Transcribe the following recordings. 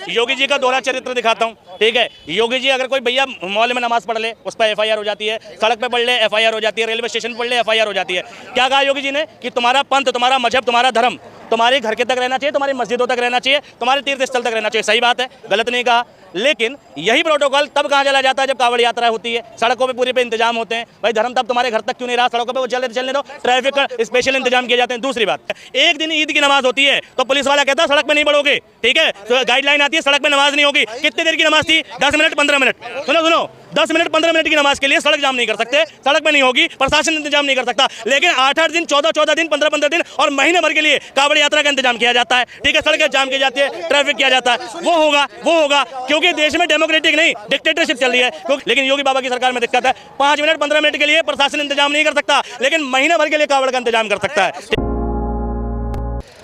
योगी जी का दोहरा चरित्र दिखाता हूँ, ठीक है। योगी जी अगर कोई भैया मॉल में नमाज पढ़ ले उस पर एफआईआर हो जाती है, सड़क पे पढ़ ले एफआईआर हो जाती है, रेलवे स्टेशन पढ़ ले एफआईआर हो जाती है। क्या कहा योगी जी ने कि तुम्हारा पंथ, तुम्हारा मजहब, तुम्हारा धर्म तुम्हारे घर के तक रहना चाहिए, तुम्हारी मस्जिदों तक रहना चाहिए, तुम्हारे तीर्थ स्थल तक रहना चाहिए। सही बात है, गलत नहीं कहा। लेकिन यही प्रोटोकॉल तब कहाँ चला जाता है जब कांवड़ यात्रा होती है, सड़कों पे पूरे पे इंतजाम होते हैं। भाई धर्म तब तुम्हारे घर तक क्यों नहीं रहा, सड़कों पे वो चलने दो, ट्रैफिक का स्पेशल इंतजाम किए जाते हैं। दूसरी बात, एक दिन ईद की नमाज होती है तो पुलिस वाला कहता है सड़क पे नहीं बढ़ोगे, ठीक है, तो गाइडलाइन आती है सड़क पे नमाज नहीं होगी। कितनी देर की नमाज थी? 10 मिनट 15 मिनट। सुनो 10 मिनट 15 मिनट की नमाज के लिए सड़क जाम नहीं कर सकते, सड़क पे नहीं होगी, प्रशासन इंतजाम नहीं कर सकता। लेकिन 8-8 दिन 14-14 दिन 15-15 दिन और महीने भर के लिए कांवड़ यात्रा का इंतजाम किया जाता है, ठीक है, सड़कें जाम की जाती है, ट्रैफिक किया जाता है। वो होगा क्योंकि देश में डेमोक्रेटिक नहीं डिक्टेटरशिप चल रही है। लेकिन योगी बाबा की सरकार में दिक्कत है, 5 मिनट 15 मिनट के लिए प्रशासन इंतजाम नहीं कर सकता, लेकिन महीने भर के लिए कांवड़ का इंतजाम कर सकता है।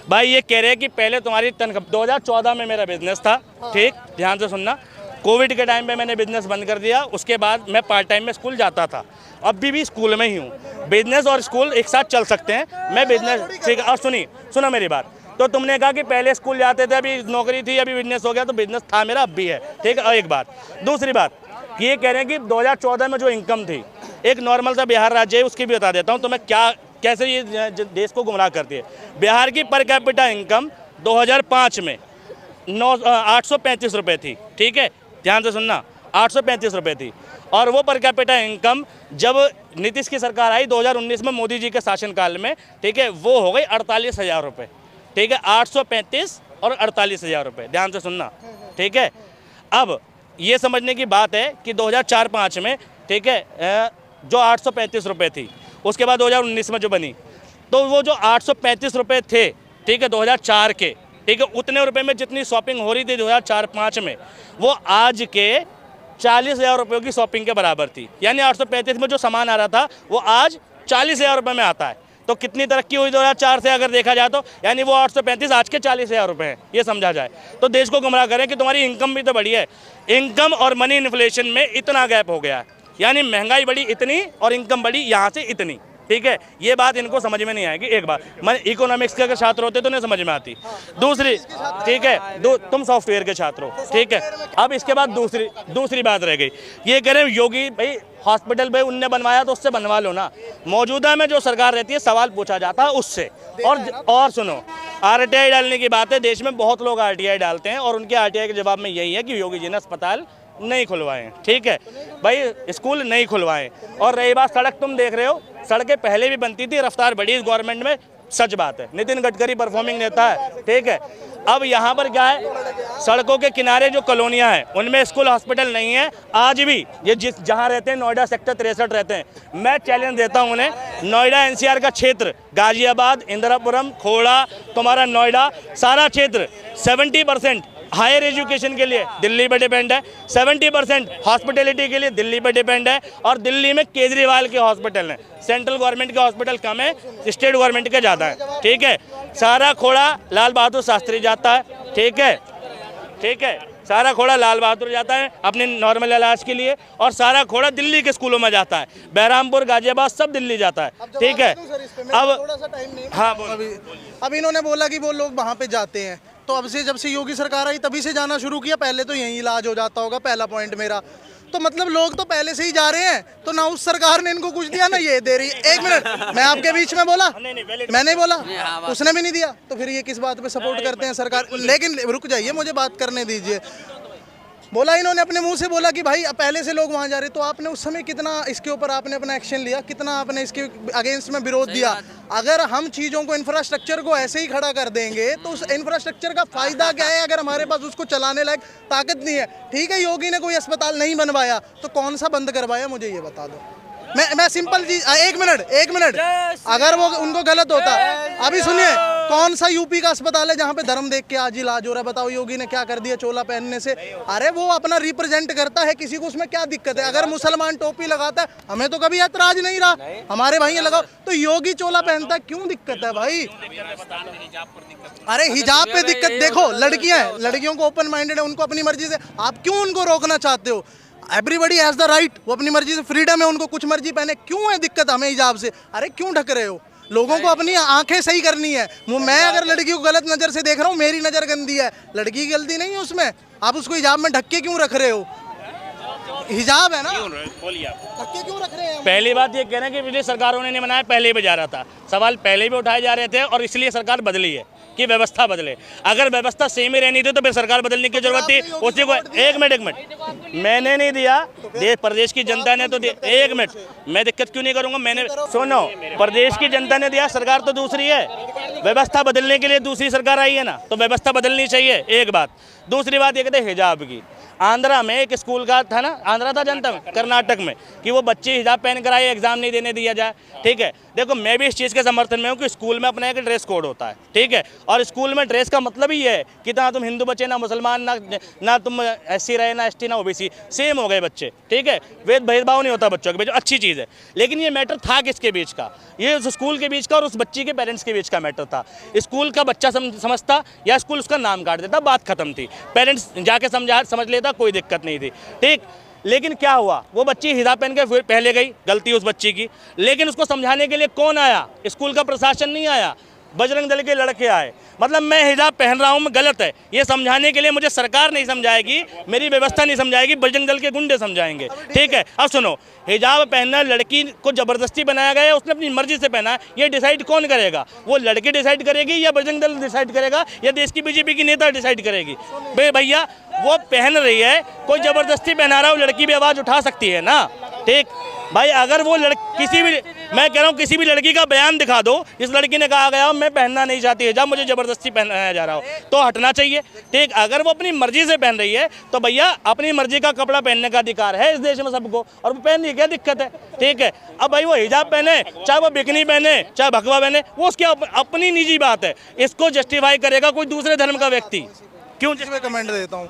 भाई ये कह रहे हैं कि पहले तुम्हारी तनख्वाह, 2014 में मेरा बिजनेस था, ठीक, ध्यान से सुनना। कोविड के टाइम पे मैंने बिजनेस बंद कर दिया, उसके बाद मैं पार्ट टाइम में स्कूल जाता था, अभी भी स्कूल में ही हूँ। बिजनेस और स्कूल एक साथ चल सकते हैं। मैं बिजनेस, ठीक है, और सुनो मेरी बात। तो तुमने कहा कि पहले स्कूल जाते थे, अभी नौकरी थी, अभी बिजनेस हो गया, तो बिजनेस था मेरा, अब भी है, ठीक है। और एक बात, दूसरी बात ये कह रहे हैं कि 2014 में जो इनकम थी, एक नॉर्मल सा बिहार राज्य है, उसकी भी बता देता हूँ तो मैं कैसे ये देश को गुमराह करती है। बिहार की पर कैपिटा इनकम 2005 में 835 रुपये थी, ठीक है, ध्यान से सुनना, 835 रुपये थी। और वो पर कैपिटा इनकम जब नीतीश की सरकार आई 2019 में मोदी जी के शासनकाल में, ठीक है, वो हो गई 48,000 रुपये, ठीक है, 835 और 48,000 रुपये, ध्यान से सुनना, ठीक है। अब ये समझने की बात है कि 2004-05 में, ठीक है, जो 835 रुपये थी, उसके बाद 2019 में जो बनी, तो वो जो 835 रुपये थे, ठीक है, 2004 के, ठीक है, उतने रुपए में जितनी शॉपिंग हो रही थी 2004-05 में, वो आज के 40,000 रुपये की शॉपिंग के बराबर थी। यानी 835 में जो सामान आ रहा था वो आज 40,000 रुपये में आता है। तो कितनी तरक्की हुई 2004 से अगर देखा जाए तो, यानी वो 835 आज के 40,000 रुपये हैं, ये समझा जाए तो। देश को गुमराह करें कि तुम्हारी इनकम भी तो बढ़ी है, इनकम और मनी इन्फ्लेशन में इतना गैप हो गया है, यानी महंगाई बढ़ी इतनी और इनकम बढ़ी यहाँ से इतनी, ठीक है। ये बात इनको समझ में नहीं आएगी। एक बात, मैं इकोनॉमिक्स के अगर छात्र होते तो नहीं समझ में आती। दूसरी, ठीक है, तुम सॉफ्टवेयर के छात्र हो, ठीक है। अब इसके बाद दूसरी बात रह गई, ये कह रहे हैं योगी भाई हॉस्पिटल भाई उनने बनवाया तो उससे बनवा लो ना। मौजूदा में जो सरकार रहती है सवाल पूछा जाता है उससे। और सुनो, आरटीआई डालने की बात है, देश में बहुत लोग आरटीआई डालते हैं और उनके आरटीआई के जवाब में यही है कि योगी जी ने अस्पताल नहीं खुलवाए, ठीक है भाई, स्कूल नहीं खुलवाए। और रही बात सड़क, तुम देख रहे हो सड़कें पहले भी बनती थी, रफ्तार बढ़ी इस गवर्नमेंट में, सच बात है, नितिन गडकरी परफॉर्मिंग नेता है, ठीक है। अब यहाँ पर क्या है, सड़कों के किनारे जो कॉलोनियाँ हैं उनमें स्कूल हॉस्पिटल नहीं है आज भी। ये जहाँ रहते हैं, नोएडा सेक्टर 63 रहते हैं, मैं चैलेंज देता हूँ उन्हें, नोएडा एनसीआर का क्षेत्र, गाजियाबाद, इंदिरापुरम, खोड़ा, तुम्हारा नोएडा, सारा क्षेत्र 70% हायर एजुकेशन के लिए दिल्ली पे डिपेंड है, 70% हॉस्पिटलिटी के लिए दिल्ली पे डिपेंड है। और दिल्ली में केजरीवाल के हॉस्पिटल हैं, सेंट्रल गवर्नमेंट के हॉस्पिटल कम है, स्टेट गवर्नमेंट के ज़्यादा है, ठीक है। सारा खोड़ा लाल बहादुर शास्त्री जाता है, ठीक है, सारा खोड़ा लाल बहादुर जाता है अपने नॉर्मल इलाज के लिए, और सारा खोड़ा दिल्ली के स्कूलों में जाता है, बहरामपुर, गाजियाबाद सब दिल्ली जाता है, ठीक है। अब हाँ, अब इन्होंने बोला कि वो लोग वहाँ पे जाते हैं, तो अब से जब से योगी सरकार आई तभी से जाना शुरू किया, पहले तो यहीं इलाज हो जाता होगा, पहला पॉइंट मेरा। तो मतलब लोग तो पहले से ही जा रहे हैं, तो ना उस सरकार ने इनको कुछ दिया ना ये दे रही। एक मिनट, मैं आपके बीच में बोला? मैं नहीं बोला, उसने भी नहीं दिया, तो फिर ये किस बात पे सपोर्ट करते हैं सरकार? लेकिन रुक जाइए, मुझे बात करने दीजिए। बोला इन्होंने अपने मुंह से बोला कि भाई पहले से लोग वहाँ जा रहे, तो आपने उस समय कितना इसके ऊपर आपने अपना एक्शन लिया, कितना आपने इसके अगेंस्ट में विरोध दिया? अगर हम चीज़ों को, इंफ्रास्ट्रक्चर को ऐसे ही खड़ा कर देंगे तो उस इंफ्रास्ट्रक्चर का फायदा क्या है अगर हमारे पास उसको चलाने लायक ताकत नहीं है? ठीक है, योगी ने कोई अस्पताल नहीं बनवाया तो कौन सा बंद करवाया, मुझे ये बता दो। मैं सिंपल चीज, एक मिनट, अगर वो उनको गलत होता, अभी सुनिए, कौन सा यूपी का अस्पताल है जहाँ पे धर्म देख के आज इलाज हो रहा है? बताओ योगी ने क्या कर दिया चोला पहनने से? अरे वो अपना रिप्रेजेंट करता है किसी को, उसमें क्या दिक्कत है? अगर मुसलमान टोपी लगाता है हमें तो कभी ऐतराज नहीं रहा, हमारे भाई लगाओ, तो योगी चोला पहनता है, क्यों दिक्कत है भाई? अरे हिजाब पे दिक्कत, देखो लड़कियों को ओपन माइंडेड है, उनको अपनी मर्जी से, आप क्यों उनको रोकना चाहते हो? एवरीबडी हैज़ द राइट, वो अपनी मर्जी से, फ्रीडम है, उनको कुछ मर्जी पहने, क्यों है दिक्कत हमें हिजाब से? अरे क्यों ढक रहे हो? लोगों को अपनी आंखें सही करनी है। मैं अगर लड़की को गलत नजर से देख रहा हूँ, मेरी नजर गंदी है, लड़की की गलती नहीं है उसमें। आप उसको हिजाब में ढक के क्यों रख रहे हो? हिजाब है ना, बोलिए आप। ढक के क्यों रख रहे हैं? पहली बात ये कह रहे हैं कि पिछली सरकारों ने नहीं बनाया, पहले भी जा रहा था। सवाल पहले भी उठाए जा रहे थे और इसलिए सरकार बदली है कि व्यवस्था बदले। अगर व्यवस्था सेम ही रहनी थी तो फिर सरकार बदलने की जरूरत थी। उसी को एक मिनट मैंने नहीं दिया, देश प्रदेश की जनता ने तो दिया। एक मिनट, मैं दिक्कत क्यों नहीं करूंगा? मैंने सुनो, प्रदेश की जनता ने दिया, सरकार तो दूसरी है। व्यवस्था बदलने के लिए दूसरी सरकार आई है ना, तो व्यवस्था बदलनी चाहिए, एक बात। दूसरी बात ये कहते हैं हिजाब की। आंध्रा में एक स्कूल का था ना, आंध्रा था जनता में, कर्नाटक में, कि वो बच्चे हिजाब पहन कर आए, एग्जाम नहीं देने दिया जाए। ठीक है, देखो मैं भी इस चीज़ के समर्थन में हूँ कि स्कूल में अपना एक ड्रेस कोड होता है। ठीक है, और स्कूल में ड्रेस का मतलब ही है कि ना तुम हिंदू बच्चे, ना मुसलमान, ना तुम SC रहे, ना ST, ना OBC, सेम हो गए बच्चे। ठीक है, भेदभाव नहीं होता बच्चों के बीच, अच्छी चीज़ है। लेकिन ये मैटर था किसके बीच का? ये उस स्कूल के बीच का और उस बच्ची के पेरेंट्स के बीच का मैटर था। स्कूल का बच्चा समझता या स्कूल उसका नाम काट देता, बात खत्म थी। पेरेंट्स जाके समझ लेता, कोई दिक्कत नहीं थी। ठीक, लेकिन क्या हुआ, वो बच्ची हिजाब पहन के फिर पहले गई, गलती उस बच्ची की। लेकिन उसको समझाने के लिए कौन आया? स्कूल का प्रशासन नहीं आया, बजरंग दल के लड़के आए। मतलब मैं हिजाब पहन रहा हूँ, मैं गलत है, ये समझाने के लिए मुझे सरकार नहीं समझाएगी, मेरी व्यवस्था नहीं समझाएगी, बजरंग दल के गुंडे समझाएंगे। ठीक है, अब सुनो, हिजाब पहनना लड़की को ज़बरदस्ती बनाया गया है, उसने अपनी मर्जी से पहना है। ये डिसाइड कौन करेगा? वो लड़की डिसाइड करेगी या बजरंग दल डिसाइड करेगा या देश की BJP की नेता डिसाइड करेगी? भैया वो पहन रही है, कोई ज़बरदस्ती पहना रहा है, वो लड़की भी आवाज़ उठा सकती है ना। ठीक भाई, अगर वो किसी भी, मैं कह रहा हूँ किसी भी लड़की का बयान दिखा दो, इस लड़की ने कहा गया मैं पहनना नहीं चाहती हिजाब, मुझे ज़बरदस्ती पहनाया जा रहा हो, तो हटना चाहिए। ठीक, अगर वो अपनी मर्जी से पहन रही है तो भैया अपनी मर्जी का कपड़ा पहनने का अधिकार है इस देश में सबको, और वो पहन रही है, क्या दिक्कत है? ठीक है, अब भाई वो हिजाब पहने, चाहे वो बिकनी पहने, चाहे भगवा पहने, वो उसकी अपनी निजी बात है। इसको जस्टिफाई करेगा कोई दूसरे धर्म का व्यक्ति क्यों? मैं कमेंट देता हूँ,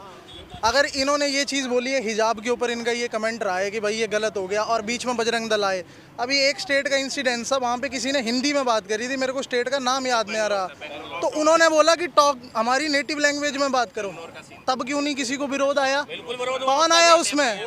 अगर इन्होंने ये चीज़ बोली है हिजाब के ऊपर, इनका ये कमेंट रहा है कि भाई ये गलत हो गया, और बीच में बजरंग दल आए। अभी एक स्टेट का इंसिडेंस था, वहाँ पे किसी ने हिंदी में बात करी थी, मेरे को स्टेट का नाम याद नहीं आ रहा, तो उन्होंने बोला कि टॉक हमारी नेटिव लैंग्वेज में बात करो, तब क्यों नहीं किसी को विरोध आया? कौन आया उसमें?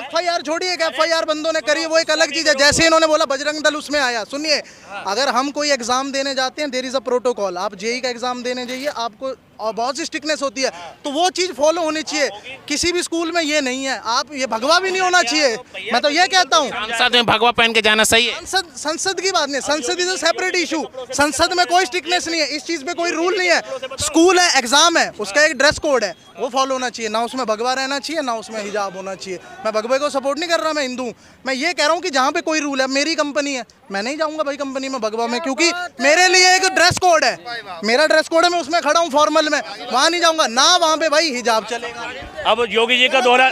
FIR छोड़िए, FIR बंदों ने करी, वो एक अलग चीज़ है। जैसे इन्होंने बोला बजरंग दल उसमें आया। सुनिए, अगर हम कोई एग्जाम देने जाते हैं, देयर इज़ अ प्रोटोकॉल। आप JEE का एग्जाम देने जाइए, आपको और बहुत सी स्ट्रिक्टनेस होती है, तो वो चीज़ फॉलो होनी चाहिए। किसी भी स्कूल में ये नहीं है, आप ये भगवा भी नहीं होना चाहिए। मैं तो ये कहता हूँ, संसद में भगवा पहन के जाना सही है। संसद की बात नहीं, संसद इज अ सेपरेट इशू। संसद में कोई स्ट्रिक्टनेस नहीं है, इस चीज़ पे कोई रूल नहीं है। स्कूल है, एग्जाम है, उसका एक ड्रेस कोड है, वो फॉलो होना चाहिए। ना उसमें भगवा रहना चाहिए, ना उसमें हिजाब होना चाहिए। मैं भगवे को सपोर्ट नहीं कर रहा, मैं हिंदू हूँ। मैं ये कह रहा हूँ कि जहाँ पे कोई रूल है, मेरी कंपनी है, मैं नहीं जाऊँगा भाई कंपनी में भगवा में, क्योंकि मेरे लिए एक ड्रेस कोड है, मेरा ड्रेस कोड है, मैं उसमें खड़ा हूँ फॉर्मल में, वहाँ नहीं जाऊँगा ना, वहाँ पे भाई हिजाब चलेगा। अब योगी जी का दोहरा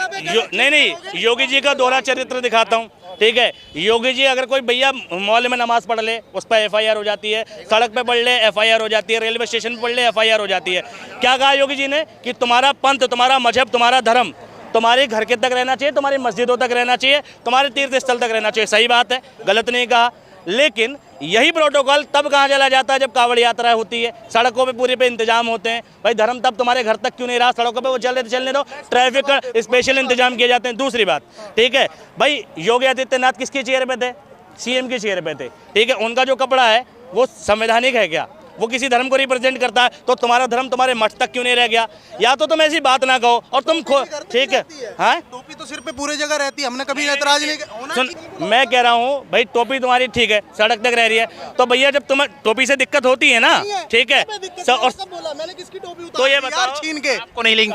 नहीं, योगी जी का दोहरा चरित्र दिखाता हूँ। ठीक है, योगी जी अगर कोई भैया मॉल में नमाज पढ़ ले, उस पर FIR हो जाती है, सड़क पे पढ़ ले FIR हो जाती है, रेलवे स्टेशन पर पढ़ ले FIR हो जाती है। क्या कहा योगी जी ने कि तुम्हारा पंथ, तुम्हारा मजहब, तुम्हारा धर्म तुम्हारे घर के तक रहना चाहिए, तुम्हारी मस्जिदों तक रहना चाहिए, तुम्हारे तीर्थ स्थल तक रहना चाहिए। सही बात है, गलत नहीं कहा। लेकिन यही प्रोटोकॉल तब कहाँ चला जाता है? जब कांवड़ यात्रा होती है, सड़कों पे पूरे पे इंतजाम होते हैं। भाई धर्म तब तुम्हारे घर तक क्यों नहीं रहा? सड़कों पे वो चलने दो, ट्रैफिक का स्पेशल इंतजाम किए जाते हैं। दूसरी बात, ठीक है भाई, योगी आदित्यनाथ किसकी चेयर पे थे? CM की चेयर पे थे। ठीक है, उनका जो कपड़ा है वो संवैधानिक है क्या? वो किसी धर्म को रिप्रेजेंट करता है, तो तुम्हारा धर्म तुम्हारे मठ तक क्यों नहीं रह गया? या तो तुम ऐसी बात ना कहो और तुम ठीक है, हाँ, टोपी तो सिर पे पूरे जगह रहती है, हमने कभी ऐतराज नहीं किया। सुन, मैं कह रहा हूँ भाई, टोपी तुम्हारी ठीक है, सड़क तक रह रही है, तो भैया जब तुम्हें टोपी से दिक्कत होती है ना, ठीक है, और मैंने किसकी टोपी उतारी? तो ये बताओ, छीन के आपको नहीं, लेकिन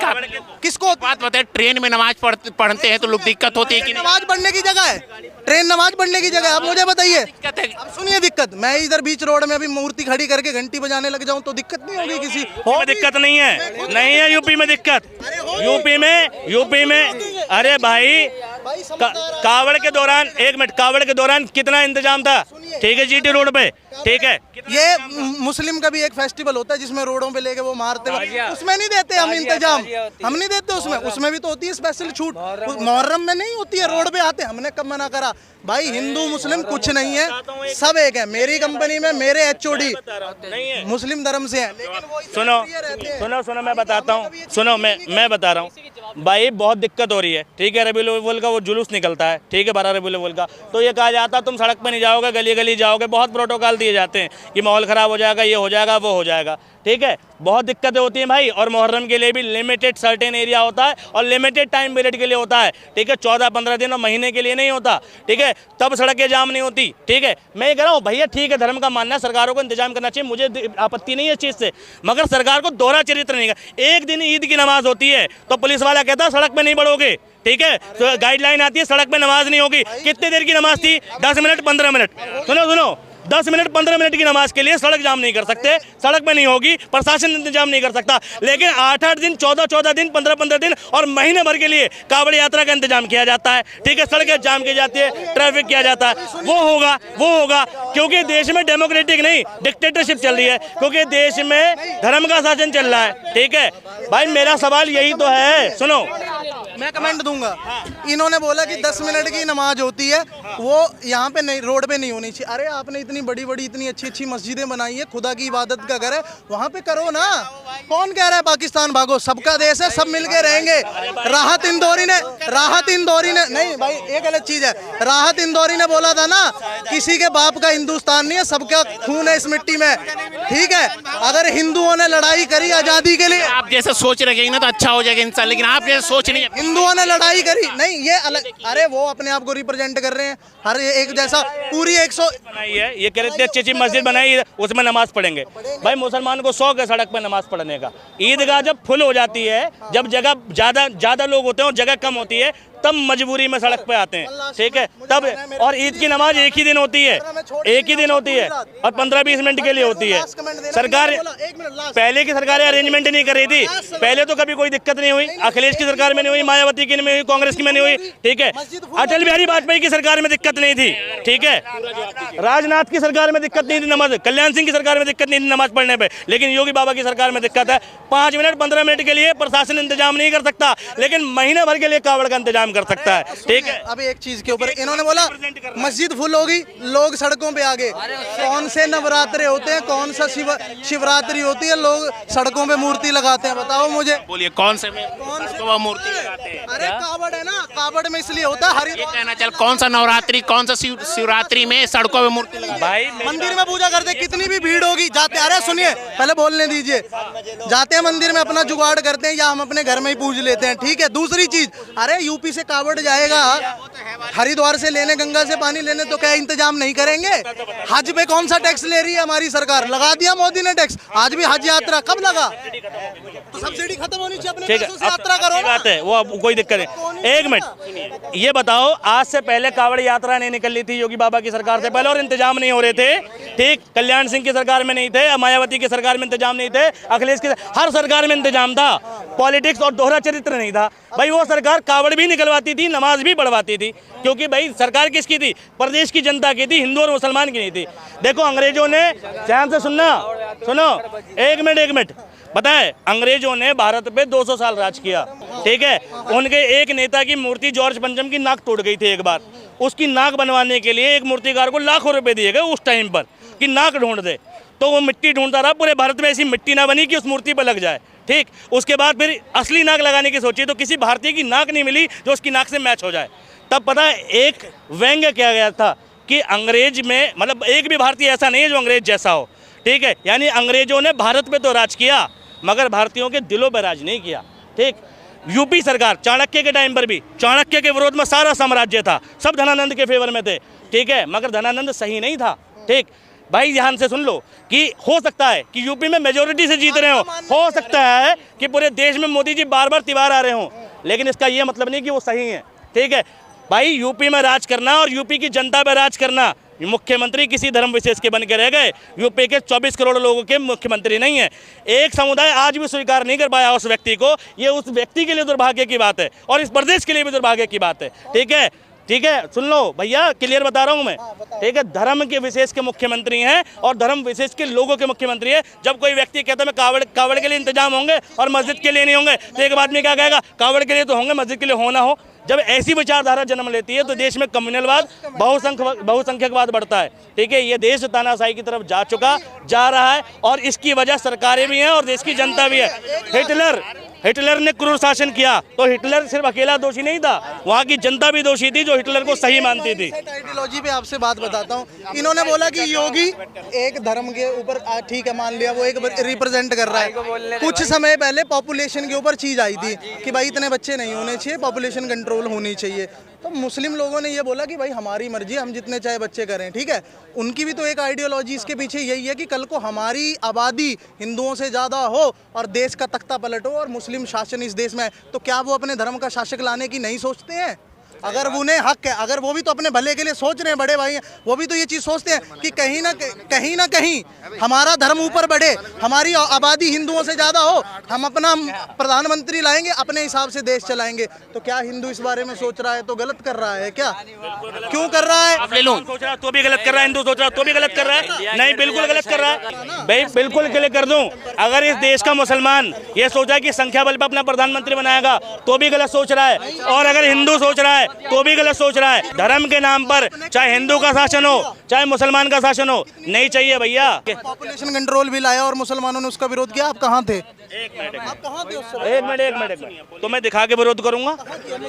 किसको बात बताए, ट्रेन में नमाज पढ़ते हैं तो लोग दिक्कत होती है कि नहीं? नमाज पढ़ने की जगह है, ट्रेन नमाज पढ़ने की जगह है, आप मुझे बताइए। दिक्कत है। अब सुनिए दिक्कत, मैं इधर बीच रोड में अभी मूर्ति खड़ी करके घंटी बजाने लग जाऊं तो दिक्कत नहीं होगी किसी में? दिक्कत नहीं है, नहीं है यूपी में दिक्कत। यूपी में अरे भाई, कावड़ के दौरान, एक मिनट, कावड़ के दौरान कितना इंतजाम था? ठीक है, GT रोड पे, ठीक है। ये मुस्लिम का भी एक फेस्टिवल होता है जिसमें रोडों पे लेके वो मारते हैं, उसमें नहीं देते हम इंतजाम, हम नहीं देते उसमें भी तो होती है स्पेशल छूट। मुहर्रम में नहीं होती है, रोड पे आते, हमने कब मना करा? भाई हिंदू मुस्लिम कुछ नहीं है, सब एक है। मेरी कंपनी में मेरे HOD मुस्लिम धर्म से हैं, लेकिन वो सुनो, मैं बताता हूँ, सुनो, मैं बता रहा हूँ। भाई बहुत दिक्कत हो रही है, ठीक है। रबीउल अव्वल का वो जुलूस निकलता है, ठीक है, 12 रबीउल अव्वल का, तो ये कहा जाता है तुम सड़क पे नहीं जाओगे, गली गली जाओगे, बहुत प्रोटोकॉल दिए जाते हैं कि माहौल ख़राब हो जाएगा, ये हो जाएगा, वो हो जाएगा, ठीक है। बहुत दिक्कतें होती हैं भाई। और मुहर्रम के लिए भी लिमिटेड सर्टेन एरिया होता है और लिमिटेड टाइम पीरियड के लिए होता है, ठीक है। 14-15 दिन और महीने के लिए नहीं होता, ठीक है। तब सड़कें जाम नहीं होती, ठीक है। मैं ये कह रहा हूँ भैया, ठीक है, धर्म का मानना है, सरकारों को इंतजाम करना चाहिए, मुझे आपत्ति नहीं है इस चीज़ से, मगर सरकार को दोहरा चरित्र नहीं है। एक दिन ईद की नमाज होती है तो पुलिस वाला कहता है सड़क पे नहीं बढ़ोगे, ठीक है। तो गाइडलाइन आती है सड़क पे नमाज नहीं होगी। कितनी देर की नमाज थी? 10 मिनट 15 मिनट। सुनो 10 मिनट 15 मिनट की नमाज के लिए सड़क जाम नहीं कर सकते, सड़क पे नहीं होगी, प्रशासन इंतजाम नहीं कर सकता। लेकिन 8-8 दिन, 14-14 दिन, 15-15 दिन और महीने भर के लिए कावड़ यात्रा का इंतजाम किया जाता है, ठीक है। सड़कें जाम की जाती है, ट्रैफिक किया जाता है, वो होगा क्योंकि देश में डेमोक्रेटिक नहीं डिक्टेटरशिप चल रही है, क्योंकि देश में धर्म का शासन चल रहा है, ठीक है। भाई मेरा सवाल यही तो है, सुनो मैं कमेंट दूंगा। इन्होंने बोला कि 10 मिनट की नमाज होती है, वो यहाँ पे नहीं, रोड पे नहीं होनी चाहिए। अरे आपने इतनी बड़ी बड़ी इतनी अच्छी अच्छी मस्जिदें बनाई है, खुदा की इबादत का घर है, वहाँ पे करो ना। कौन कह रहा है पाकिस्तान भागो? सबका देश है, सब मिलके रहेंगे। राहत इंदौरी ने नहीं भाई, ये गलत चीज है। राहत इंदौरी ने बोला था ना, किसी के बाप का हिंदुस्तान नहीं है, सबका खून है इस मिट्टी में, ठीक है। अगर हिंदुओं ने लड़ाई करी आजादी के लिए, आप जैसे सोच रखेंगे ना तो अच्छा हो जाएगा इंसान, लेकिन आप जैसे सोच नहीं है। हिंदुओं ने लड़ाई करी नहीं, ये अलग। अरे वो अपने आप को रिप्रेजेंट कर रहे हैं, हर एक जैसा पूरी 100 बनाई है। ये कह रहे थे अच्छी मस्जिद बनाई है, उसमें नमाज पढ़ेंगे। भाई मुसलमान को शौक है सड़क पर नमाज पढ़ने का। ईदगाह जब फुल हो जाती है, जब जगह ज़्यादा लोग होते हैं और जगह कम होती है, तब मजबूरी में सड़क पे आते हैं, ठीक है, तब। और ईद की नमाज एक ही दिन होती है, और 15-20 मिनट के लिए होती है। सरकार पहले की सरकारें अरेंजमेंट नहीं कर रही थी, पहले तो कभी कोई दिक्कत नहीं हुई। अखिलेश की सरकार में नहीं हुई, मायावती की में हुई, कांग्रेस की में नहीं हुई, ठीक है। अटल बिहारी वाजपेयी की सरकार में दिक्कत नहीं थी, ठीक है। राजनाथ की सरकार में दिक्कत नहीं थी नमाज, कल्याण सिंह की सरकार में दिक्कत नहीं थी नमाज पढ़ने पे, लेकिन योगी बाबा की सरकार में दिक्कत है। 5 मिनट 15 मिनट के लिए प्रशासन इंतजाम नहीं कर सकता, लेकिन महीने भर के लिए कावड़ का इंतजाम कर सकता है, ठीक है। अब एक चीज के ऊपर इन्होंने बोला मस्जिद फुल होगी, लोग सड़कों पे आ गए। कौन से नवरात्रे होते हैं, कौन सा शिवरात्रि होती है, लोग सड़कों पे मूर्ति लगाते हैं? बताओ मुझे, बोलिए कौन से में तो वो मूर्ति लगाते हैं? अरे कावड़ है ना, कावड़ में इसलिए होता है ये कहना चल, कौन सा नवरात्रि, कौन सा शिवरात्रि में सड़कों में मूर्ति लगाते हैं? भाई मंदिर में पूजा करते, कितनी भी भीड़ होगी जाते। अरे सुनिए, पहले बोलने दीजिए। जाते हैं मंदिर में, अपना जुगाड़ करते हैं, या हम अपने घर में ही पूज लेते हैं, ठीक है। दूसरी चीज, अरे यूपी से कावड़ जाएगा हरिद्वार से लेने, गंगा से पानी लेने, तो क्या इंतजाम नहीं करेंगे? हज पे कौन सा टैक्स ले रही है हमारी सरकार? लगा दिया मोदी ने टैक्स, आज भी हज यात्रा कब लगा? तो सब्सिडी खत्म होनी चाहिए, अपने पैसों से यात्रा करो ना। बात है, वो अब कोई दिक्कत नहीं। एक मिनट, ये बताओ, आज से पहले कावड़ यात्रा नहीं निकल रही थी योगी बाबा की सरकार से पहले, और इंतजाम नहीं हो रहे थे, ठीक। कल्याण सिंह की सरकार में नहीं थे, मायावती की सरकार में इंतजाम नहीं थे, अखिलेश की हर सरकार में इंतजाम था। पॉलिटिक्स और दोहरा चरित्र नहीं था भाई। वो सरकार कावड़ भी निकलवाती थी, नमाज भी पढ़वाती थी, क्योंकि भाई सरकार किसकी थी? प्रदेश की जनता की थी, हिंदू और मुसलमान की नहीं थी। देखो अंग्रेजों ने, ध्यान से सुनो, एक मिनट, पता है अंग्रेजों ने भारत पे 200 साल राज किया, ठीक है। उनके एक नेता की मूर्ति जॉर्ज पंचम की नाक टूट गई थी एक बार, उसकी नाक बनवाने के लिए एक मूर्तिकार को लाखों रुपए दिए गए उस टाइम पर कि नाक ढूंढ दे, तो वो मिट्टी ढूंढता रहा, पूरे भारत में ऐसी मिट्टी ना बनी कि उस मूर्ति पर लग जाए, ठीक। उसके बाद फिर असली नाक लगाने की सोची, तो किसी भारतीय की नाक नहीं मिली जो उसकी नाक से मैच हो जाए। तब पता है एक व्यंग्य किया गया था कि अंग्रेज में, मतलब एक भी भारतीय ऐसा नहीं है जो अंग्रेज जैसा हो, ठीक है। यानी अंग्रेजों ने भारत पे तो राज किया, मगर भारतीयों के दिलों पर राज नहीं किया, ठीक। यूपी सरकार चाणक्य के टाइम पर भी चाणक्य के विरोध में सारा साम्राज्य था, सब धनानंद के फेवर में थे, ठीक है, मगर धनानंद सही नहीं था, ठीक। भाई ध्यान से सुन लो कि हो सकता है कि यूपी में मेजोरिटी से जीत रहे हो सकता है कि पूरे देश में मोदी जी बार बार तिवार आ रहे हों, लेकिन इसका ये मतलब नहीं कि वो सही है, ठीक है। भाई यूपी में राज करना और यूपी की जनता पर राज करना, मुख्यमंत्री किसी धर्म विशेष के बन के रह गए, यूपी के 24 करोड़ लोगों के मुख्यमंत्री नहीं है। एक समुदाय आज भी स्वीकार नहीं कर पाया उस व्यक्ति को, ये उस व्यक्ति के लिए दुर्भाग्य की बात है और इस प्रदेश के लिए भी दुर्भाग्य की बात है, ठीक है। ठीक है, सुन लो भैया, क्लियर बता रहा हूँ मैं, ठीक है। धर्म के विशेष के मुख्यमंत्री हैं और धर्म विशेष के लोगों के मुख्यमंत्री हैं। जब कोई व्यक्ति कहता है मैं कावड़ के लिए इंतजाम होंगे और मस्जिद के लिए नहीं होंगे, तो एक आदमी क्या कहेगा, कावड़ के लिए तो होंगे, मस्जिद के लिए हो ना हो। जब ऐसी विचारधारा जन्म लेती है तो देश में कम्युनलवाद, बहुसंख्यकवाद बढ़ता है, ठीक है। ये देश तानाशाही की तरफ जा रहा है और इसकी वजह सरकारें भी हैं और देश की जनता भी है। हिटलर ने क्रूर शासन किया तो हिटलर सिर्फ अकेला दोषी नहीं था, वहाँ की जनता भी दोषी थी जो हिटलर को सही मानती थी। आइडियोलॉजी पे आपसे बात बताता हूँ। इन्होंने बोला कि योगी एक धर्म के ऊपर ठीक है, मान लिया वो एक रिप्रेजेंट कर रहा है। कुछ समय पहले पॉपुलेशन के ऊपर चीज आई थी कि भाई इतने बच्चे नहीं होने चाहिए, पॉपुलेशन कंट्रोल होनी चाहिए। तो मुस्लिम लोगों ने ये बोला कि भाई हमारी मर्जी, हम जितने चाहे बच्चे करें, ठीक है। उनकी भी तो एक आइडियोलॉजी इसके पीछे यही है कि कल को हमारी आबादी हिंदुओं से ज़्यादा हो और देश का तख्ता पलट हो और मुस्लिम शासन इस देश में है, तो क्या वो अपने धर्म का शासक लाने की नहीं सोचते हैं? अगर उन्हें हक है, अगर वो भी तो अपने भले के लिए सोच रहे हैं, बड़े भाई हैं, वो भी तो ये चीज़ सोचते हैं कि कहीं ना कहीं हमारा धर्म ऊपर बढ़े, हमारी आबादी हिंदुओं से ज़्यादा हो, हम अपना प्रधानमंत्री लाएंगे, अपने हिसाब से देश चलाएंगे। तो क्या हिंदू इस बारे में सोच रहा है तो गलत कर रहा है क्या? क्यों कर रहा है? आप ले लो, सोच रहा तो भी गलत कर रहा है, हिंदू सोच रहा तो भी गलत कर रहा है। नहीं, बिल्कुल गलत कर रहा है भाई, बिल्कुल क्लियर कर दूं। अगर इस देश का मुसलमान ये सोचा कि संख्या बल पर अपना प्रधानमंत्री बनाएगा तो भी गलत सोच रहा है, और अगर हिंदू सोच रहा है तो भी गलत सोच रहा है। धर्म के नाम पर चाहे हिंदू का शासन हो चाहे मुसलमान का शासन हो, नहीं चाहिए भैया। पॉपुलेशन कंट्रोल भी लाया और मुसलमानों ने उसका विरोध किया, आप कहाँ थे? आप कहाँ थे उस समय? एक मिनट तो मैं दिखा के विरोध करूंगा,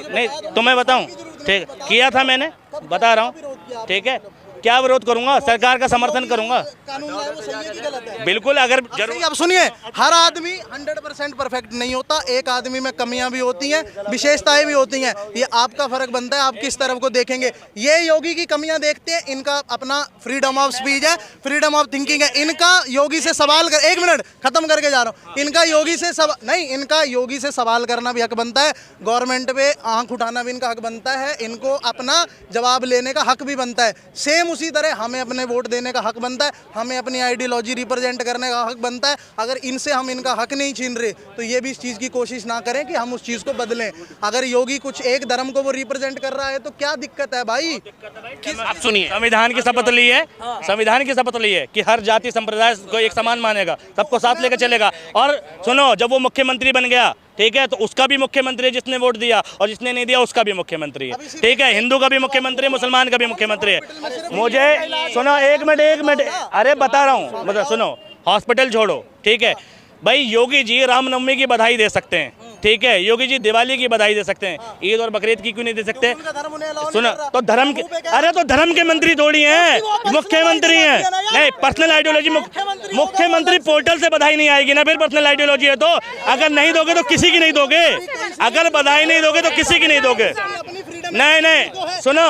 नहीं तो मैं बताऊं, ठीक किया था मैंने, बता रहा हूँ, ठीक है। क्या विरोध करूंगा? सरकार का समर्थन करूंगा। कानून लाया वो सही है कि गलत है? बिल्कुल, अगर जरूर। अब सुनिए, हर आदमी 100% परफेक्ट नहीं होता, एक आदमी में कमियां भी होती हैं, विशेषताएं भी होती हैं। ये आपका फर्क बनता है, आप किस तरफ को देखेंगे। ये योगी की कमियां देखते हैं, इनका अपना फ्रीडम ऑफ स्पीच है, फ्रीडम ऑफ थिंकिंग है। इनका योगी से सवाल कर, एक मिनट खत्म करके जा रहा हूँ। इनका योगी से सवाल करना भी हक बनता है, गवर्नमेंट पे आंख उठाना भी इनका हक बनता है, इनको अपना जवाब लेने का हक भी बनता है। सेम उसी तरह हमें अपने वोट देने का हक बनता है, हमें अपनी आइडियोलॉजी रिप्रेजेंट करने का हक बनता है। अगर इनसे हम इनका हक नहीं छीन रहे तो ये भी इस चीज़ की कोशिश ना करें कि हम उस चीज़ को बदलें। अगर योगी कुछ एक धर्म को वो रिप्रेजेंट कर रहा है तो क्या दिक्कत है भाई? आप सुनिए, संविधान की शपथ ली है, संविधान की शपथ ली है कि हर जाति संप्रदाय को एक समान मानेगा, सबको साथ लेकर चलेगा। और सुनो, जब वो मुख्यमंत्री बन गया, ठीक है, तो उसका भी मुख्यमंत्री है जिसने वोट दिया, और जिसने नहीं दिया उसका भी मुख्यमंत्री है, ठीक है। हिंदू का भी मुख्यमंत्री है, मुसलमान का भी मुख्यमंत्री है। मुझे सुनो, एक मिनट, अरे बता रहा हूँ, मतलब सुनो, हॉस्पिटल छोड़ो, ठीक है भाई। योगी जी रामनवमी की बधाई दे सकते हैं, ठीक है, योगी जी दिवाली की बधाई दे सकते हैं, ईद और बकरीद की क्यों नहीं दे सकते? सुनो, तो धर्म के, अरे तो धर्म के मंत्री थोड़ी हैं, मुख्यमंत्री हैं। नहीं, पर्सनल आइडियोलॉजी, मुख्यमंत्री पोर्टल से बधाई नहीं आएगी ना, फिर पर्सनल आइडियोलॉजी है तो। अगर नहीं दोगे तो किसी की नहीं दोगे, अगर बधाई नहीं दोगे तो किसी की नहीं दोगे। नहीं, सुनो,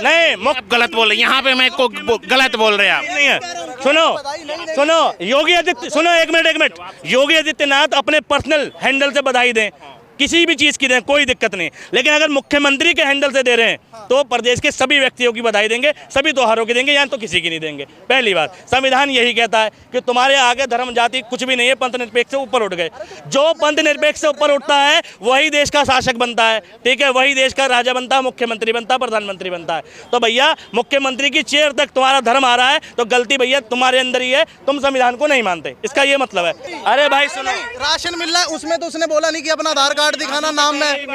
नहीं, गलत बोल रहे, यहाँ पे मैं को गलत बोल रहे हैं आप। नहीं है, सुनो, योगी आदित्य, सुनो एक मिनट, योगी आदित्यनाथ अपने पर्सनल हैंडल से बधाई दें, किसी भी चीज़ की दें, कोई दिक्कत नहीं। लेकिन अगर मुख्यमंत्री के हैंडल से दे रहे हैं तो प्रदेश के सभी व्यक्तियों की बधाई देंगे, सभी त्योहारों की देंगे, या तो किसी की नहीं देंगे। पहली बात, संविधान यही कहता है कि तुम्हारे आगे धर्म जाति कुछ भी नहीं है, पंथ निरपेक्ष से ऊपर उठ गए। जो पंथ निरपेक्ष से ऊपर उठता है वही देश का शासक बनता है, ठीक है, वही देश का राजा बनता है, मुख्यमंत्री बनता है, प्रधानमंत्री बनता है। तो भैया, मुख्यमंत्री की चेयर तक तुम्हारा धर्म आ रहा है तो गलती भैया तुम्हारे अंदर ही है, तुम संविधान को नहीं मानते, इसका ये मतलब है। अरे भाई सुनो, राशन मिल रहा है, उसमें तो उसने बोला नहीं कि अपना आधार कार्ड दिखाना नाम में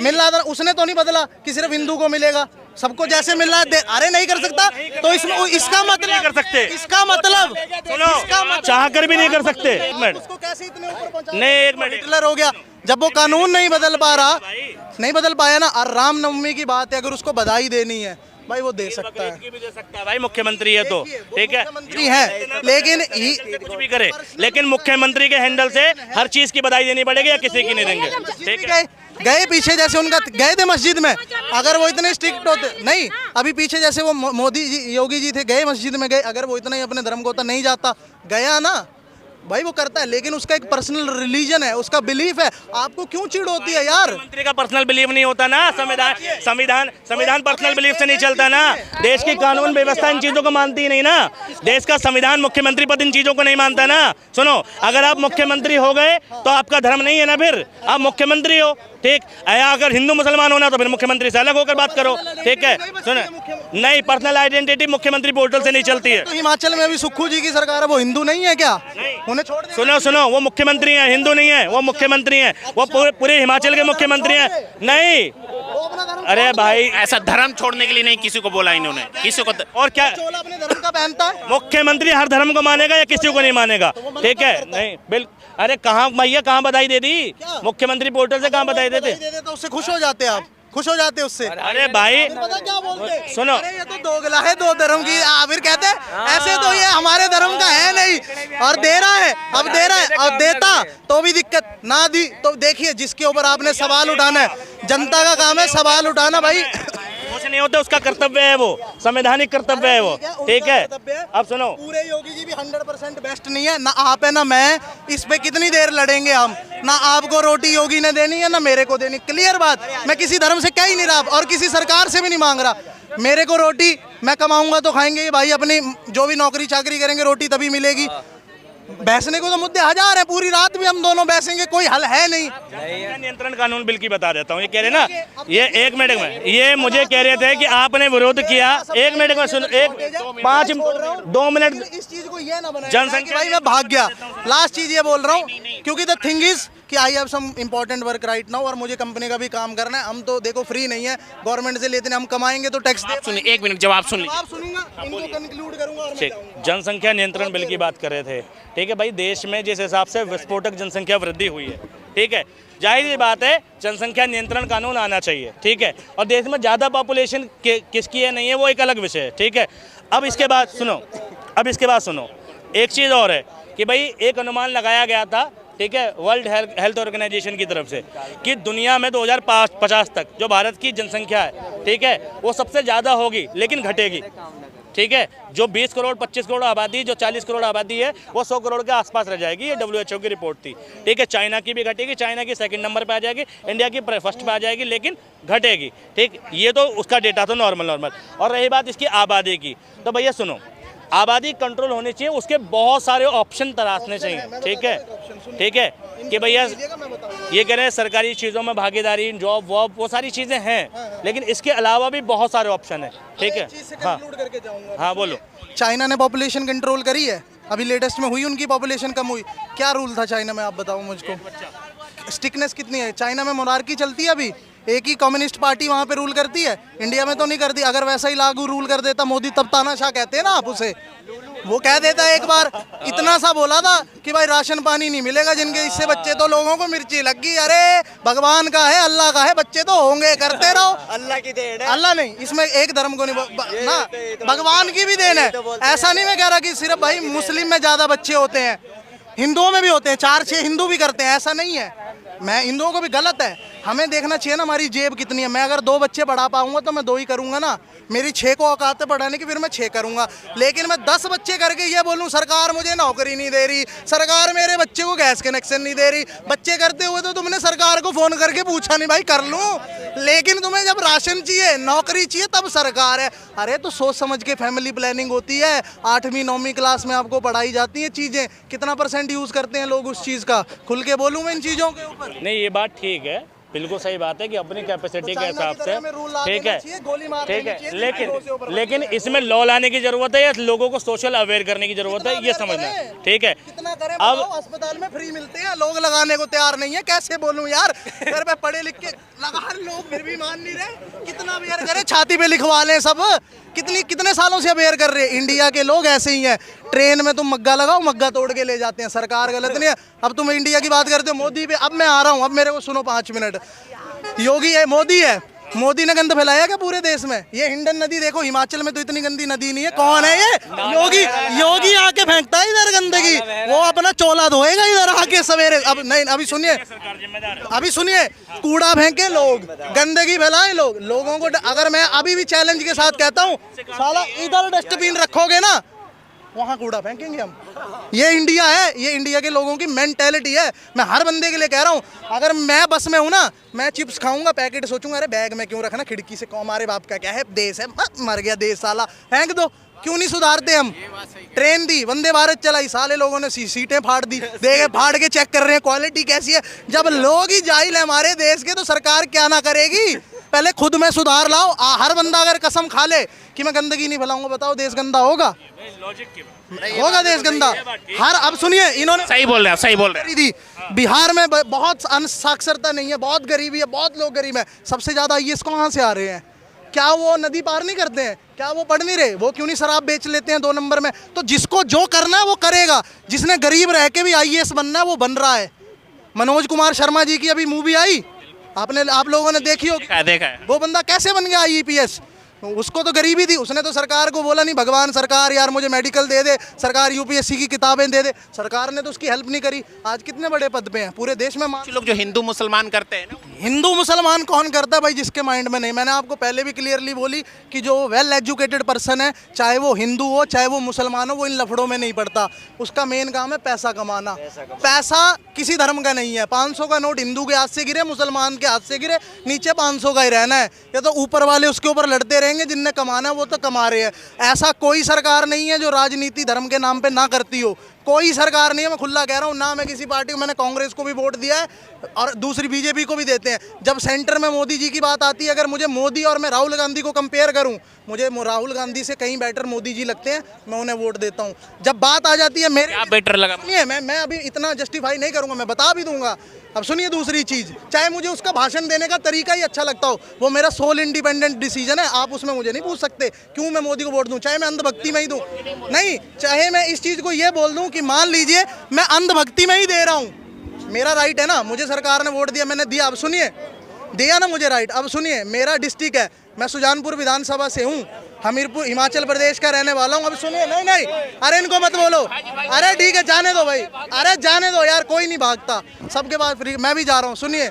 मिल रहा था, उसने तो नहीं बदला कि सिर्फ हिंदू को मिलेगा, सबको जैसे मिल रहा है। अरे नहीं कर सकता तो इसमें इसका मतलब नहीं कर सकते, इसका मतलब सुनो, चाह कर भी नहीं कर सकते। उसको कैसे इतने ऊपर पहुंचा? नहीं, एक मिनट, हिटलर हो गया जब वो कानून नहीं बदल पाया ना। और रामनवमी की बात है, अगर उसको बधाई देनी है भाई वो दे सकता है, भाई मुख्यमंत्री है तो, ठीक है, मुख्यमंत्री है, लेकिन कुछ भी करे, लेकिन मुख्यमंत्री के हैंडल से हर चीज की बधाई देनी पड़ेगी या किसी की नहीं देंगे, ठीक है। गए पीछे जैसे उनका गए थे मस्जिद में, अगर वो इतने स्ट्रिक्ट होते नहीं, अभी पीछे जैसे वो मोदी जी, योगी जी थे, गए मस्जिद में गए, अगर वो इतना ही अपने धर्म को होता नहीं जाता, गया ना भाई वो करता है, लेकिन उसका एक पर्सनल रिलीजन है, उसका बिलीफ है। आपको क्यों चिढ़ होती है यार? मंत्री का पर्सनल बिलीफ नहीं होता ना, संविधान पर्सनल बिलीफ से नहीं चलता ना। देश की कानून व्यवस्था इन चीजों को मानती ही नहीं ना, देश का संविधान मुख्यमंत्री पद इन चीजों को नहीं मानता ना। सुनो, अगर आप मुख्यमंत्री हो गए तो आपका धर्म नहीं है ना, फिर आप मुख्यमंत्री हो, ठीक। अगर हिंदू मुसलमान होना तो फिर मुख्यमंत्री से अलग होकर बात करो, ठीक है। सुनो, नहीं, पर्सनल आइडेंटिटी मुख्यमंत्री पोर्टल से नहीं चलती है। तो हिमाचल में अभी सुक्खू जी की सरकार है, वो हिंदू नहीं है क्या? उन्हें छोड़ दे। सुनो, वो मुख्यमंत्री हैं, हिंदू नहीं है, वो मुख्यमंत्री हैं, वो पूरे हिमाचल के मुख्यमंत्री हैं। नहीं, अरे भाई, ऐसा धर्म छोड़ने के लिए नहीं किसी को बोला इन्होंने, किसी को और क्या, चोला अपने धर्म का पहनता है। मुख्यमंत्री हर धर्म को मानेगा या किसी को नहीं मानेगा, ठीक है। नहीं, बिल्कुल अरे कहाँ भैया, कहाँ बधाई दे दी? मुख्यमंत्री पोर्टल से कहाँ बधाई देते? दे तो उससे खुश हो जाते आप, खुश हो जाते उससे। अरे भाई पता क्या बोलते, सुनो, अरे ये तो दोगला है, दो धर्म की फिर कहते हैं ऐसे तो ये हमारे धर्म का है नहीं और दे रहा है, अब दे रहा है, अब देता तो भी दिक्कत, ना दी तो देखिए जिसके ऊपर आपने सवाल उठाना है, जनता का काम है सवाल उठाना भाई। कुछ नहीं होता, उसका कर्तव्य है वो, संवैधानिक कर्तव्य है वो, ठीक है। अब सुनो, पूरे योगी जी भी 100% बेस्ट नहीं है, ना आप है ना मैं, इस पे कितनी देर लड़ेंगे हम, ना आपको रोटी योगी ने देनी है ना मेरे को देनी, क्लियर बात। मैं किसी धर्म से कह ही नहीं रहा और किसी सरकार से भी नहीं मांग रहा, मेरे को रोटी मैं कमाऊंगा तो खाएंगे भाई, अपनी जो भी नौकरी चाकरी करेंगे रोटी तभी मिलेगी। बहसने को तो मुद्दे हजार है, पूरी रात भी हम दोनों बहसेंगे, कोई हल है नहीं। नियंत्रण कानून बिल की बता देता हूँ, ये कह रहे ना, ये 1 मिनट में ये मुझे कह रहे थे कि आपने विरोध किया, 1 मिनट में सुनो, 2 मिनट इस चीज को ये ना बनाए जनसंख्या भाई मैं भाग गया। लास्ट चीज ये बोल रहा हूँ क्योंकि द थिंग इज कि I have some important work right now और मुझे कंपनी का भी काम करना है। हम तो देखो फ्री नहीं है, गवर्नमेंट से लेते हैं, हम कमाएंगे तो टैक्स दे। सुनिए, 1 मिनट जवाब सुन लीजिए। आप सुनूंगा, इनको कंक्लूड करूंगा और मैं ठीक, जाऊंगा। जनसंख्या नियंत्रण बिल की बात कर रहे थे, ठीक है भाई। देश में जिस हिसाब से विस्फोटक जनसंख्या वृद्धि हुई है, ठीक है, जाहिर सी बात है जनसंख्या नियंत्रण कानून आना चाहिए, ठीक है। और देश में ज़्यादा पॉपुलेशन किसकी है नहीं है वो एक अलग विषय है, ठीक है। अब इसके बाद सुनो, एक चीज़ और है कि भाई एक अनुमान लगाया गया था, ठीक है, वर्ल्ड हेल्थ ऑर्गेनाइजेशन की तरफ से, कि दुनिया में 2050 तक जो भारत की जनसंख्या है, ठीक है, वो सबसे ज़्यादा होगी लेकिन घटेगी, ठीक है। जो 20 करोड़ 25 करोड़ आबादी, जो 40 करोड़ आबादी है, वो 100 करोड़ के आसपास रह जाएगी, ये WHO की रिपोर्ट थी, ठीक है। चाइना की भी घटेगी, चाइना की 2nd नंबर पे आ जाएगी, इंडिया की फर्स्ट पे आ जाएगी, लेकिन घटेगी, ठीक। ये तो उसका डेटा तो नॉर्मल। और रही बात इसकी आबादी की, तो भैया सुनो, आबादी कंट्रोल होनी चाहिए, उसके बहुत सारे ऑप्शन तलाशने चाहिए, ठीक है कि भैया ये कह रहे हैं सरकारी चीज़ों में भागीदारी, जॉब वॉब, वो सारी चीज़ें हैं, लेकिन इसके अलावा भी बहुत सारे ऑप्शन हैं, ठीक है। हाँ बोलो। चाइना ने पॉपुलेशन कंट्रोल करी है, अभी लेटेस्ट में हुई, उनकी पॉपुलेशन कम हुई। क्या रूल था चाइना में, आप बताओ मुझको। स्टिकनेस कितनी है चाइना में, मोनार्की चलती है अभी, एक ही कम्युनिस्ट पार्टी वहाँ पे रूल करती है, इंडिया में तो नहीं करती। अगर वैसा ही लागू रूल कर देता मोदी, तब तानाशाह कहते हैं ना आप उसे, वो कह देता है एक बार इतना सा बोला था कि भाई राशन पानी नहीं मिलेगा जिनके, इससे बच्चे तो लोगों को मिर्ची लग गई। अरे भगवान का है, अल्लाह का है, बच्चे तो होंगे, करते रहो, अल्लाह की देन है। अल्लाह नहीं, इसमें एक धर्म को नहीं ना, भगवान की भी देन है। ऐसा नहीं मैं कह रहा कि सिर्फ भाई मुस्लिम में ज्यादा बच्चे होते हैं, हिंदुओं में भी होते हैं, 4-6 हिंदू भी करते हैं, ऐसा नहीं है। मैं हिंदुओं को भी गलत है, हमें देखना चाहिए ना हमारी जेब कितनी है। मैं अगर 2 बच्चे बढ़ा पाऊंगा तो मैं 2 ही करूंगा ना, मेरी 6 को औकात है बढ़ाने की, फिर मैं 6 करूंगा। लेकिन मैं 10 बच्चे करके ये बोलूं सरकार मुझे नौकरी नहीं दे रही, सरकार मेरे बच्चे को गैस कनेक्शन नहीं दे रही, बच्चे करते हुए तो तुमने सरकार को फोन करके पूछा नहीं भाई कर लूं, लेकिन तुम्हें जब राशन चाहिए, नौकरी चाहिए, तब सरकार है। अरे तो सोच समझ के फैमिली प्लानिंग होती है, 8वीं 9वीं क्लास में आपको पढ़ाई जाती है चीजें, कितना % यूज करते हैं लोग उस चीज का, खुल के बोलूं मैं इन चीजों के ऊपर। नहीं ये बात ठीक है, बिल्कुल सही बात है कि अपनी कैपेसिटी के हिसाब से, ठीक है, ठीक है, लेकिन इसमें लॉ लाने की जरूरत है या लोगों को सोशल अवेयर करने की जरूरत है, ये समझना है, ठीक है। कितना करें अब अस्पताल में फ्री मिलते हैं, लोग लगाने को तैयार नहीं है, कैसे बोलूं यार, घर पे पढ़े लिख के लगा लोग फिर भी मान नहीं रहे, कितना अवेयर करें, छाती पे लिखवा लें सब, कितने सालों से अवेयर कर रहे हैं। इंडिया के लोग ऐसे ही हैं, ट्रेन में तुम मग्गा लगाओ, मग्गा तोड़ के ले जाते हैं, सरकार गलत नहीं है। अब तुम इंडिया की बात करते हो मोदी पे, अब मैं आ रहा हूँ, अब मेरे को सुनो 5 मिनट। योगी है, मोदी ने गंद फैलाया क्या पूरे देश में? ये हिंडन नदी देखो, हिमाचल में तो इतनी गंदी नदी नहीं है, कौन है ये? योगी आके फेंकता है इधर गंदगी, वो अपना चोला धोएगा इधर आके सवेरे। अब नहीं, अभी सुनिए, कूड़ा फेंके लोग, गंदगी फैलाए लोग, लोगों को अगर मैं अभी भी चैलेंज के साथ कहता हूँ साला इधर डस्टबिन रखोगे ना, वहाँ कूड़ा फेंकेंगे हम। ये इंडिया है, ये इंडिया के लोगों की मेंटेलिटी है। मैं हर बंदे के लिए कह रहा हूँ, अगर मैं बस में हूँ ना, मैं चिप्स खाऊंगा पैकेट, सोचूंगा अरे बैग में क्यों रखना, खिड़की से हमारे बाप का क्या है, देश है, मर गया देश साला, फेंक दो। क्यों नहीं सुधारते हम? ट्रेन दी, वंदे भारत चलाई, साले लोगों ने सीटें फाड़ दी, देखे फाड़ के चेक कर रहे हैं क्वालिटी कैसी है। जब लोग ही जाहिल है हमारे देश के, तो सरकार क्या ना करेगी? पहले खुद में सुधार लाओ। हर बंदा अगर कसम खा ले कि मैं गंदगी नहीं फैलाऊंगा, बताओ देश गंदा होगा? होगा देश गंदा? अब सुनिए, इन्होंने सही बोल रहे हैं, सही बोल रहे हैं। दी बिहार में बहुत अनसाक्षरता नहीं है, बहुत गरीबी है, बहुत लोग गरीब है, सबसे ज्यादा IAS कहाँ से आ रहे हैं? क्या वो नदी पार नहीं करते हैं? क्या वो पढ़ नहीं रहे? वो क्यों नहीं शराब बेच लेते हैं 2 नंबर में? तो जिसको जो करना है वो करेगा। जिसने गरीब रह के भी आईएएस बनना है वो बन रहा है। मनोज कुमार शर्मा जी की अभी मूवी आई, आप लोगों ने देखी होगी। देखा है। वो बंदा कैसे बन गया आईपीएस? उसको तो गरीबी थी, उसने तो सरकार को बोला नहीं भगवान सरकार यार मुझे मेडिकल दे दे, सरकार यूपीएससी की किताबें दे दे, सरकार ने तो उसकी हेल्प नहीं करी। आज कितने बड़े पद पे हैं पूरे देश में। कुछ लोग जो हिंदू मुसलमान करते हैं ना, हिंदू मुसलमान कौन करता है भाई जिसके माइंड में नहीं? मैंने आपको पहले भी क्लियरली बोली कि जो वेल एजुकेटेड पर्सन है, चाहे वो हिंदू हो चाहे वो मुसलमान हो, वो इन लफड़ों में नहीं पड़ता। उसका मेन काम है पैसा कमाना। पैसा किसी धर्म का नहीं है। 500 का नोट हिंदू के हाथ से गिरे, मुसलमान के हाथ से गिरे, नीचे 500 का ही रहना है। या तो ऊपर वाले उसके ऊपर लड़ते रहेंगे, जिनने कमाना है वो तो कमा रहे हैं। ऐसा कोई सरकार नहीं है जो राजनीति धर्म के नाम पे ना करती हो। कोई सरकार नहीं है, मैं खुला कह रहा हूँ ना। मैं किसी पार्टी को, मैंने कांग्रेस को भी वोट दिया है और दूसरी बीजेपी को भी देते हैं। जब सेंटर में मोदी जी की बात आती है, अगर मुझे मोदी और मैं राहुल गांधी को कंपेयर करूं, मुझे राहुल गांधी से कहीं बेटर मोदी जी लगते हैं, मैं उन्हें वोट देता हूं। जब बात आ जाती है मेरे, क्या बेटर लगा? सुनिए, मैं अभी इतना जस्टिफाई नहीं करूंगा, मैं बता भी दूंगा। अब सुनिए दूसरी चीज़, चाहे मुझे उसका भाषण देने का तरीका ही अच्छा लगता हो, वो मेरा सोल इंडिपेंडेंट डिसीजन है। आप उसमें मुझे नहीं पूछ सकते क्यों मैं मोदी को वोट दूं, चाहे मैं अंधभक्ति में ही दूं। नहीं, चाहे मैं इस चीज़ को ये बोल दूं कि मान लीजिए मैं अंधभक्ति में ही दे रहा हूं, मेरा राइट है ना। मुझे सरकार ने वोट दिया, मैंने दिया। अब सुनिए, दिया ना मुझे राइट। अब सुनिए, मेरा डिस्ट्रिक्ट है, मैं सुजानपुर विधानसभा से हूँ, हमीरपुर हिमाचल प्रदेश का रहने वाला हूँ। अब सुनिए, नहीं, अरे इनको मत बोलो, अरे ठीक है जाने दो भाई, अरे जाने दो यार, कोई नहीं भागता, सबके पास फ्री। मैं भी जा रहा हूँ। सुनिए,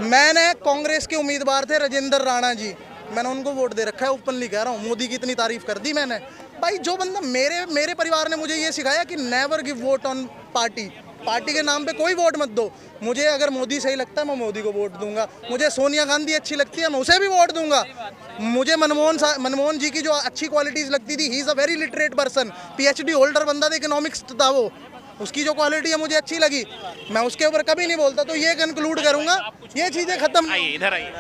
मैंने कांग्रेस के उम्मीदवार थे राजेंद्र राणा जी, मैंने उनको वोट दे रखा है, ओपनली कह रहा हूँ। मोदी की इतनी तारीफ कर दी मैंने भाई। जो बंदा मेरे परिवार ने मुझे ये सिखाया कि never give vote on party के नाम पे कोई वोट मत दो। मुझे अगर मोदी सही लगता है मैं मोदी को वोट दूंगा, मुझे सोनिया गांधी अच्छी लगती है मैं उसे भी वोट दूंगा। मुझे मनमोहन जी की जो अच्छी क्वालिटीज़ लगती थी, he is a very literate person, PhD holder बंदा था, इकोनॉमिक्स था वो, उसकी जो क्वालिटी है मुझे अच्छी लगी, मैं उसके ऊपर कभी नहीं बोलता। तो ये कंक्लूड करूंगा, ये चीज़ें खत्म। आइए इधर आइए।